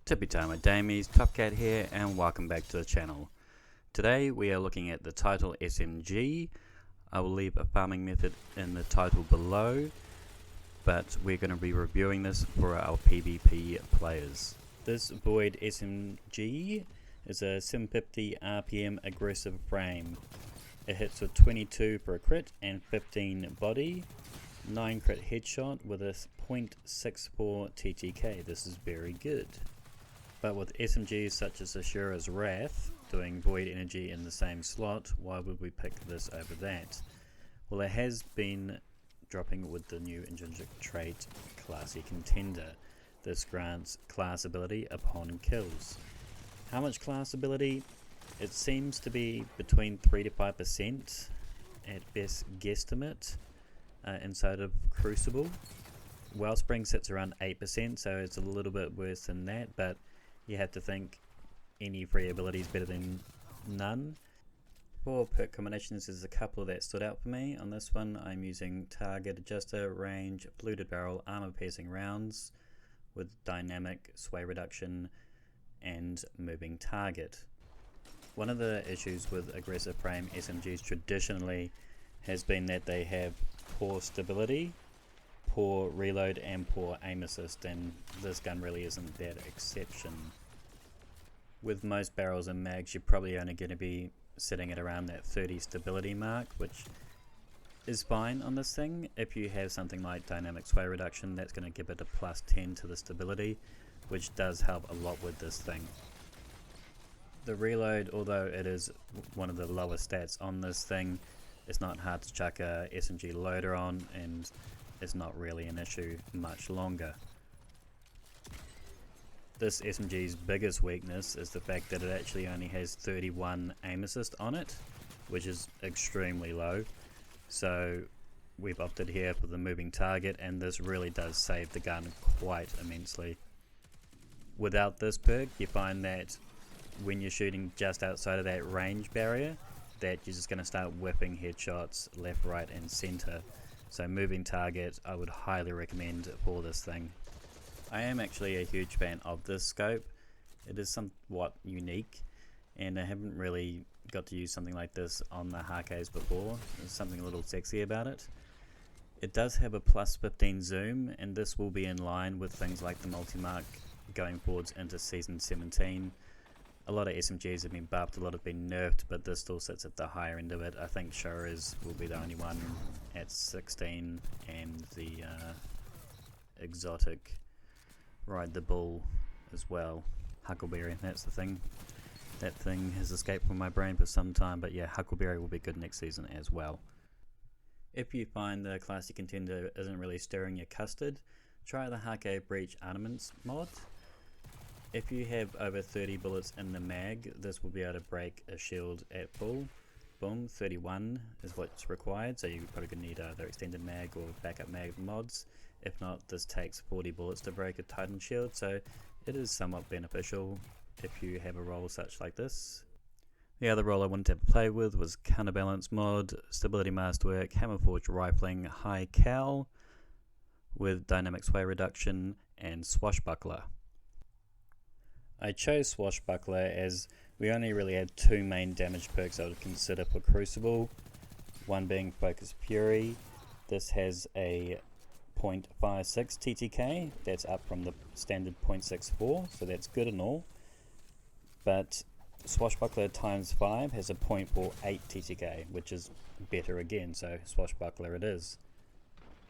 Tippy time with Damies, Top Cat here, and welcome back to the channel. Today we are looking at the title SMG. I will leave a farming method in the title below, but we're going to be reviewing this for our PvP players. This Void SMG is a 750 RPM aggressive frame. It hits with 22 for a crit and 15 body, 9 crit headshot with a 0.64 TTK. This is very good. But with SMGs such as Ashura's Wrath doing void energy in the same slot, why would we pick this over that? Well, it has been dropping with the new intrinsic trait Classy Contender. This grants class ability upon kills. How much class ability? It seems to be between 3 to 5% at best guesstimate inside of Crucible. Wellspring sits around 8%, so it's a little bit worse than that, but you have to think any free ability is better than none. For perk combinations, there's a couple that stood out for me. On this one, I'm using Target Adjuster, Range, Fluted Barrel, Armor Piercing Rounds with Dynamic Sway Reduction and Moving Target. One of the issues with aggressive frame SMGs traditionally has been that they have poor stability, poor reload and poor aim assist, and this gun really isn't that exception. With most barrels and mags, you're probably only going to be sitting at around that 30 stability mark, which is fine on this thing. If you have something like dynamic sway reduction, that's going to give it a plus 10 to the stability, which does help a lot with this thing. The reload, although it is one of the lowest stats on this thing, it's not hard to chuck a SMG loader on, and it's not really an issue much longer. This SMG's biggest weakness is the fact that it actually only has 31 aim assist on it, which is extremely low. So we've opted here for the moving target, and this really does save the gun quite immensely. Without this perk, you find that when you're shooting just outside of that range barrier, that you're just going to start whipping headshots left, right and center. So moving target I would highly recommend for this thing. I am actually a huge fan of this scope. It is somewhat unique, and I haven't really got to use something like this on the Harkes before. There's something a little sexy about it. It does have a plus 15 zoom, and this will be in line with things like the multi-mark going forwards into Season 17. A lot of SMGs have been buffed, a lot have been nerfed, but this still sits at the higher end of it. I think Shura's will be the only one at 16, and the exotic Ride the Bull as well. Huckleberry, that's the thing. That thing has escaped from my brain for some time, but yeah, Huckleberry will be good next season as well. If you find the Classy Contender isn't really stirring your custard, try the Hake Breach Armaments mod. If you have over 30 bullets in the mag, this will be able to break a shield at full. Boom, 31 is what's required, so you're probably going to need either extended mag or backup mag mods. If not, this takes 40 bullets to break a Titan shield, so it is somewhat beneficial if you have a role such like this. The other role I wanted to play with was Counterbalance mod, Stability Masterwork, Hammerforged Rifling, High Cal with Dynamic Sway Reduction and Swashbuckler. I chose Swashbuckler as we only really had two main damage perks I would consider for Crucible, one being Focus Fury. This has a 0.56 TTK, that's up from the standard 0.64, so that's good and all. But Swashbuckler times 5 has a 0.48 TTK, which is better again, so Swashbuckler it is.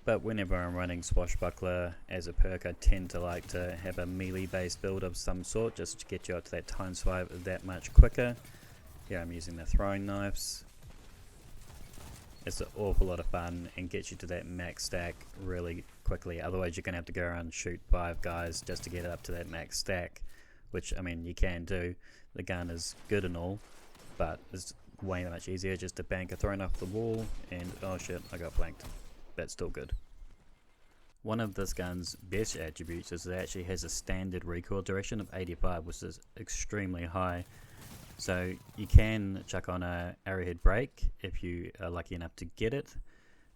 But whenever I'm running Swashbuckler as a perk, I tend to like to have a melee based build of some sort, just to get you up to that times 5 that much quicker. Here I'm using the throwing knives. It's an awful lot of fun and gets you to that max stack really quickly. Otherwise you're going to have to go around and shoot 5 guys just to get it up to that max stack, which I mean you can do. The gun is good and all, but it's way much easier just to bank a thrown off the wall and oh shit, I got flanked. That's still good. One of this gun's best attributes is it actually has a standard recoil duration of 85, which is extremely high. So you can chuck on a arrowhead brake if you are lucky enough to get it.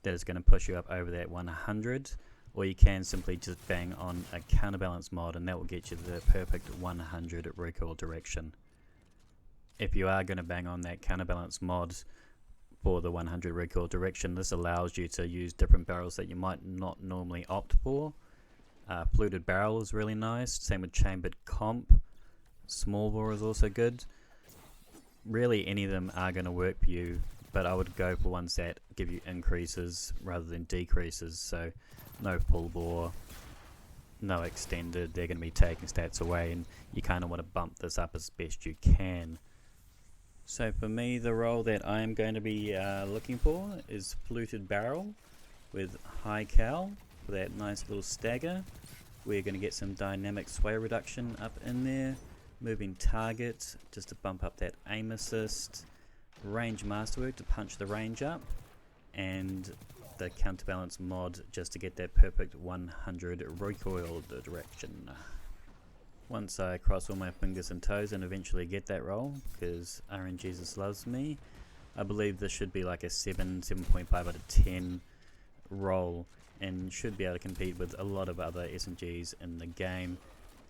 That is going to push you up over that 100. or you can simply just bang on a counterbalance mod and that will get you the perfect 100 recoil direction. If you are going to bang on that counterbalance mod for the 100 recoil direction, this allows you to use different barrels that you might not normally opt for. Fluted barrel is really nice, same with chambered comp. Small bore is also good. Really any of them are going to work for you, but I would go for ones that give you increases rather than decreases. So no full bore, no extended, they're going to be taking stats away, and you kind of want to bump this up as best you can. So for me, the roll that I am going to be looking for is fluted barrel with high cal for that nice little stagger. We're going to get some dynamic sway reduction up in there, moving target just to bump up that aim assist, range masterwork to punch the range up, and the counterbalance mod just to get that perfect 100 recoil direction. Once I cross all my fingers and toes and eventually get that roll, because RNGesus loves me, I believe this should be like a 7.5 out of 10 roll and should be able to compete with a lot of other SMGs in the game.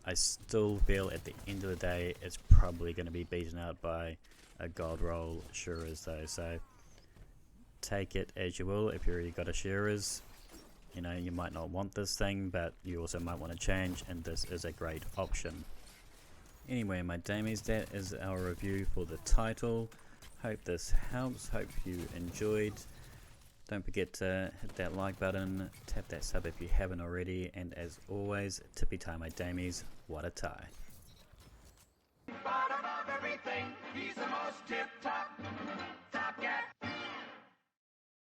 I still feel at the end of the day it's probably going to be beaten out by a gold roll Shurers though, so take it as you will. If you already got a Shurers, you know, you might not want this thing, but you also might want to change, and this is a great option. Anyway, my damies, that is our review for the title. Hope this helps, hope you enjoyed. Don't forget to hit that like button, tap that sub if you haven't already, and as always, tippy tie my damies, what a tie. Bottom of everything, he's the most tip top.